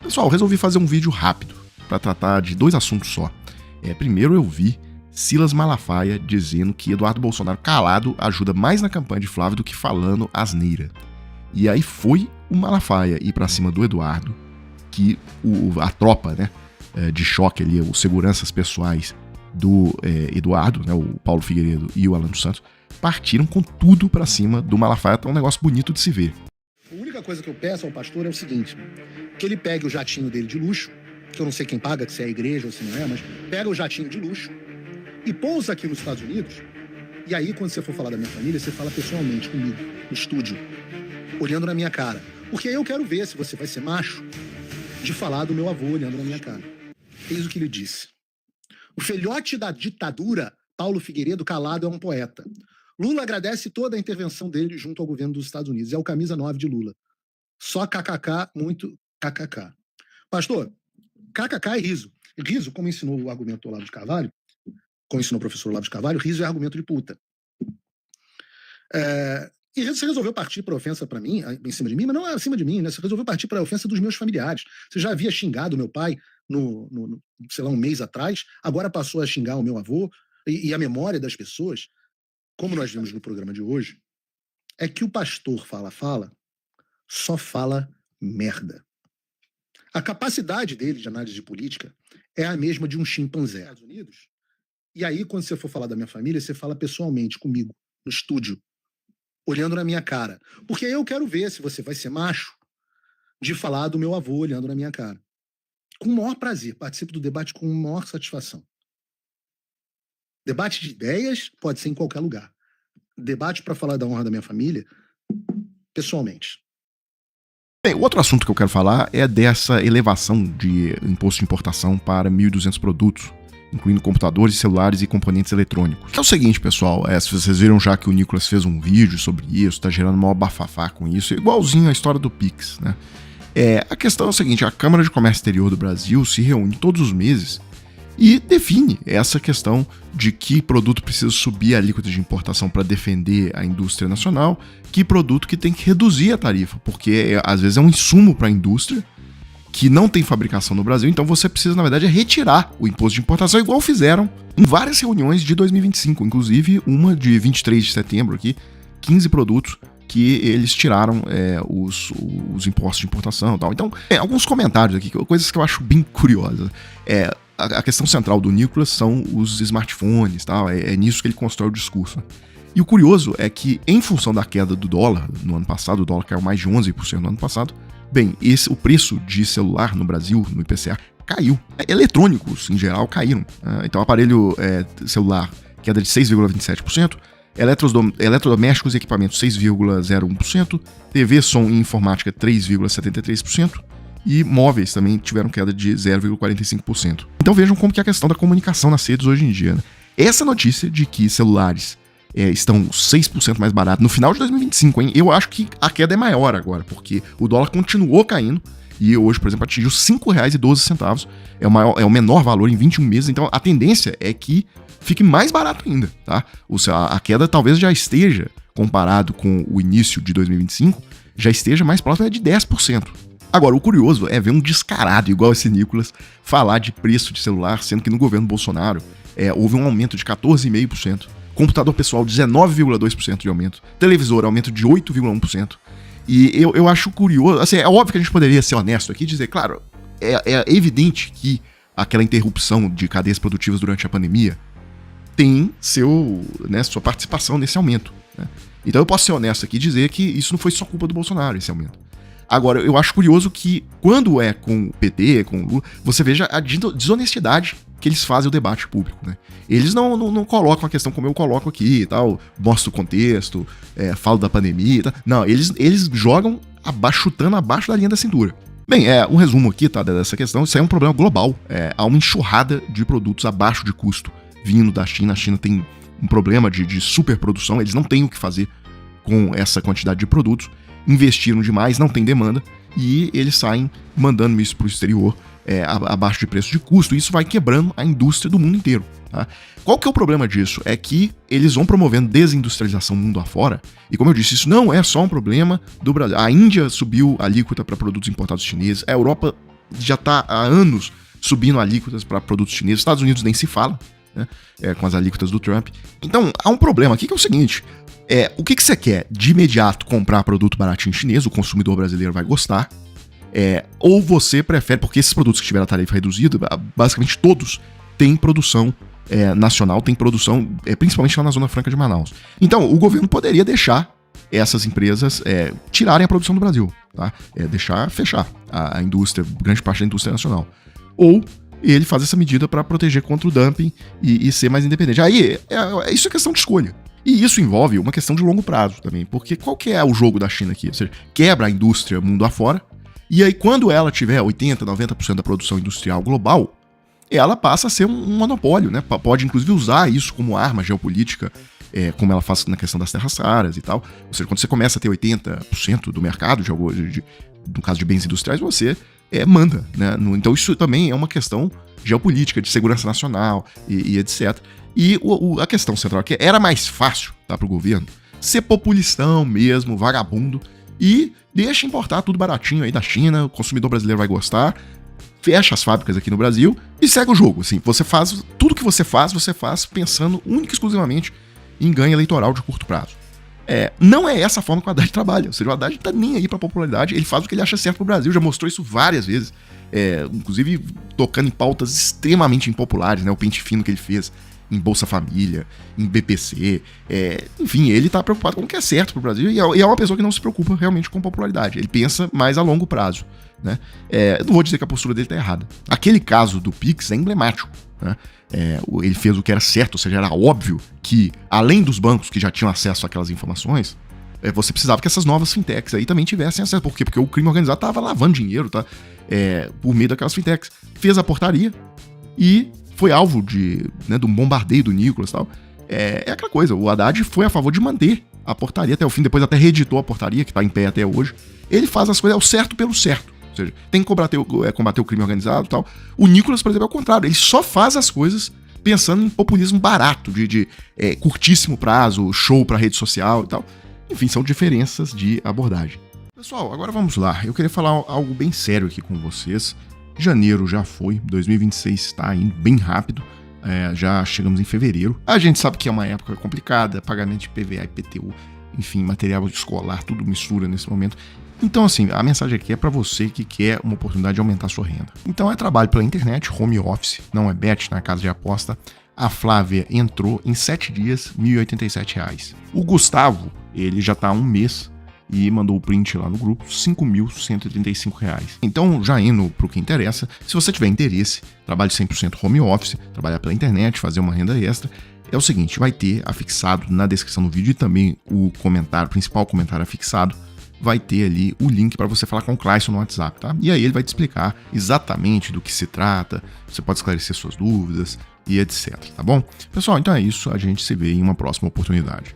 Pessoal, resolvi fazer um vídeo rápido para tratar de dois assuntos só. Primeiro eu vi Silas Malafaia dizendo que Eduardo Bolsonaro calado ajuda mais na campanha de Flávio do que falando asneira. E aí foi o Malafaia ir para cima do Eduardo, que a tropa, né, de choque ali, os seguranças pessoais do Eduardo, né, o Paulo Figueiredo e o Alan dos Santos, partiram com tudo para cima do Malafaia. Tá um negócio bonito de se ver. A única coisa que eu peço ao pastor é o seguinte, que ele pegue o jatinho dele de luxo, que eu não sei quem paga, se é a igreja ou se não é, mas pega o jatinho de luxo e pousa aqui nos Estados Unidos, e aí quando você for falar da minha família, você fala pessoalmente comigo, no estúdio, olhando na minha cara. Porque aí eu quero ver se você vai ser macho de falar do meu avô olhando na minha cara. Eis o que ele disse. O filhote da ditadura, Paulo Figueiredo, calado, é um poeta. Lula agradece toda a intervenção dele junto ao governo dos Estados Unidos. É o camisa 9 de Lula. Só kkk, muito kkk. Pastor, kkk é riso. Riso, como ensinou o argumento Olavo de Carvalho, como ensinou o professor Olavo de Carvalho, riso é argumento de puta. E você resolveu partir para a ofensa para mim, em cima de mim, mas não é acima de mim, né? Você resolveu partir para a ofensa dos meus familiares. Você já havia xingado meu pai sei lá, um mês atrás, agora passou a xingar o meu avô, e a memória das pessoas, como nós vimos no programa de hoje, é que o pastor fala, só fala merda. A capacidade dele de análise de política é a mesma de um chimpanzé. Estados Unidos. E aí, quando você for falar da minha família, você fala pessoalmente comigo, no estúdio, olhando na minha cara. Porque aí eu quero ver se você vai ser macho de falar do meu avô olhando na minha cara. Com o maior prazer, participo do debate com a maior satisfação. Debate de ideias pode ser em qualquer lugar. Debate para falar da honra da minha família, pessoalmente. Bem, o outro assunto que eu quero falar é dessa elevação de imposto de importação para 1.200 produtos, incluindo computadores, celulares e componentes eletrônicos. É o seguinte, pessoal, se vocês viram já que o Nicolas fez um vídeo sobre isso, tá gerando maior bafafá com isso, igualzinho a história do Pix, né? A questão é o seguinte, a Câmara de Comércio Exterior do Brasil se reúne todos os meses e define essa questão de que produto precisa subir a alíquota de importação para defender a indústria nacional, que produto que tem que reduzir a tarifa, porque às vezes é um insumo para a indústria que não tem fabricação no Brasil, então você precisa, na verdade, retirar o imposto de importação, igual fizeram em várias reuniões de 2025, inclusive uma de 23 de setembro aqui, 15 produtos que eles tiraram os impostos de importação e tal. Então, alguns comentários aqui, coisas que eu acho bem curiosas. A questão central do Nicolas são os smartphones, tal, é nisso que ele constrói o discurso. E o curioso é que, em função da queda do dólar no ano passado, o dólar caiu mais de 11% no ano passado, bem, o preço de celular no Brasil, no IPCA, caiu. Eletrônicos, em geral, caíram. Então, aparelho celular, queda de 6,27%, eletrodomésticos e equipamentos 6,01%, TV, som e informática 3,73%, e móveis também tiveram queda de 0,45%. Então vejam como que é a questão da comunicação nas redes hoje em dia, né? Essa notícia de que celulares estão 6% mais baratos no final de 2025, hein? Eu acho que a queda é maior agora, porque o dólar continuou caindo e hoje, por exemplo, atingiu R$ 5,12. É o menor valor em 21 meses, então a tendência é que fique mais barato ainda, tá? A queda talvez já esteja, comparado com o início de 2025, já esteja mais próximo de 10%. Agora, o curioso é ver um descarado igual esse Nicolas falar de preço de celular, sendo que no governo Bolsonaro houve um aumento de 14,5%, computador pessoal 19,2% de aumento, televisor aumento de 8,1%. E eu acho curioso, assim, é óbvio que a gente poderia ser honesto aqui e dizer, claro, é evidente que aquela interrupção de cadeias produtivas durante a pandemia tem sua participação nesse aumento, né? Então eu posso ser honesto aqui e dizer que isso não foi só culpa do Bolsonaro, esse aumento. Agora, eu acho curioso que, quando é com o PT, com o Lula, você veja a desonestidade que eles fazem o debate público, né? Eles não colocam a questão como eu coloco aqui e tal, mostro o contexto, falo da pandemia e tal. Não, eles jogam chutando abaixo da linha da cintura. Bem, um resumo aqui, tá, dessa questão, isso aí é um problema global. Há uma enxurrada de produtos abaixo de custo vindo da China. A China tem um problema de superprodução, eles não têm o que fazer com essa quantidade de produtos, investiram demais, não tem demanda, e eles saem mandando isso para o exterior abaixo de preço de custo, e isso vai quebrando a indústria do mundo inteiro. Tá? Qual que é o problema disso? É que eles vão promovendo desindustrialização mundo afora, e como eu disse, isso não é só um problema do Brasil. A Índia subiu a alíquota para produtos importados chineses, a Europa já está há anos subindo alíquotas para produtos chineses. Estados Unidos nem se fala, né, com as alíquotas do Trump. Então, há um problema aqui que é o seguinte, o que você quer? De imediato comprar produto baratinho chinês, o consumidor brasileiro vai gostar, ou você prefere, porque esses produtos que tiveram a tarifa reduzida, basicamente todos têm produção nacional, tem produção principalmente lá na Zona Franca de Manaus. Então, o governo poderia deixar essas empresas tirarem a produção do Brasil, tá? Deixar fechar a indústria, grande parte da indústria nacional. Ou ele faz essa medida para proteger contra o dumping e ser mais independente. Aí, isso é questão de escolha. E isso envolve uma questão de longo prazo também, porque qual que é o jogo da China aqui? Ou seja, quebra a indústria mundo afora, e aí quando ela tiver 80%, 90% da produção industrial global, ela passa a ser um monopólio, né? Pode inclusive usar isso como arma geopolítica, como ela faz na questão das terras raras e tal. Ou seja, quando você começa a ter 80% do mercado, no caso de bens industriais, você manda, né? Então isso também é uma questão geopolítica, de segurança nacional e etc. E a questão central aqui era mais fácil, tá, para o governo ser populistão mesmo, vagabundo, e deixa importar tudo baratinho aí da China, o consumidor brasileiro vai gostar, fecha as fábricas aqui no Brasil e segue o jogo. Assim, você faz tudo que você faz pensando única e exclusivamente em ganho eleitoral de curto prazo. Não é essa a forma que o Haddad trabalha. Ou seja, o Haddad tá nem aí pra popularidade, ele faz o que ele acha certo pro Brasil, já mostrou isso várias vezes. Inclusive tocando em pautas extremamente impopulares, né? O pente fino que ele fez em Bolsa Família, em BPC, enfim, ele tá preocupado com o que é certo pro Brasil e é uma pessoa que não se preocupa realmente com popularidade, ele pensa mais a longo prazo, né? Eu não vou dizer que a postura dele tá errada. Aquele caso do Pix é emblemático, né? Ele fez o que era certo, ou seja, era óbvio que, além dos bancos que já tinham acesso àquelas informações, você precisava que essas novas fintechs aí também tivessem acesso. Por quê? Porque o crime organizado tava lavando dinheiro, tá? Por meio daquelas fintechs. Fez a portaria e foi alvo de um bombardeio do Nicolas e tal. É aquela coisa, o Haddad foi a favor de manter a portaria até o fim, depois até reeditou a portaria, que tá em pé até hoje. Ele faz as coisas, o certo pelo certo. Ou seja, tem que combater o crime organizado e tal. O Nicolas, por exemplo, é o contrário. Ele só faz as coisas pensando em populismo barato, de curtíssimo prazo, show pra rede social e tal. Enfim, são diferenças de abordagem. Pessoal, agora vamos lá. Eu queria falar algo bem sério aqui com vocês. Janeiro já foi, 2026 está indo bem rápido, já chegamos em fevereiro. A gente sabe que é uma época complicada, pagamento de PVA, IPTU, enfim, material escolar, tudo mistura nesse momento. Então, assim, a mensagem aqui é para você que quer uma oportunidade de aumentar a sua renda. Então, é trabalho pela internet, home office, não é bet na casa de aposta. A Flávia entrou em 7 dias, R$ 1.087. O Gustavo, ele já tá há um mês e mandou o print lá no grupo, R$ 5.135. Então, já indo pro que interessa, se você tiver interesse, trabalhe 100% home office, trabalhar pela internet, fazer uma renda extra, é o seguinte, vai ter afixado na descrição do vídeo e também o principal comentário afixado, vai ter ali o link para você falar com o Clayson no WhatsApp, tá? E aí ele vai te explicar exatamente do que se trata, você pode esclarecer suas dúvidas e etc, tá bom? Pessoal, então é isso, a gente se vê em uma próxima oportunidade.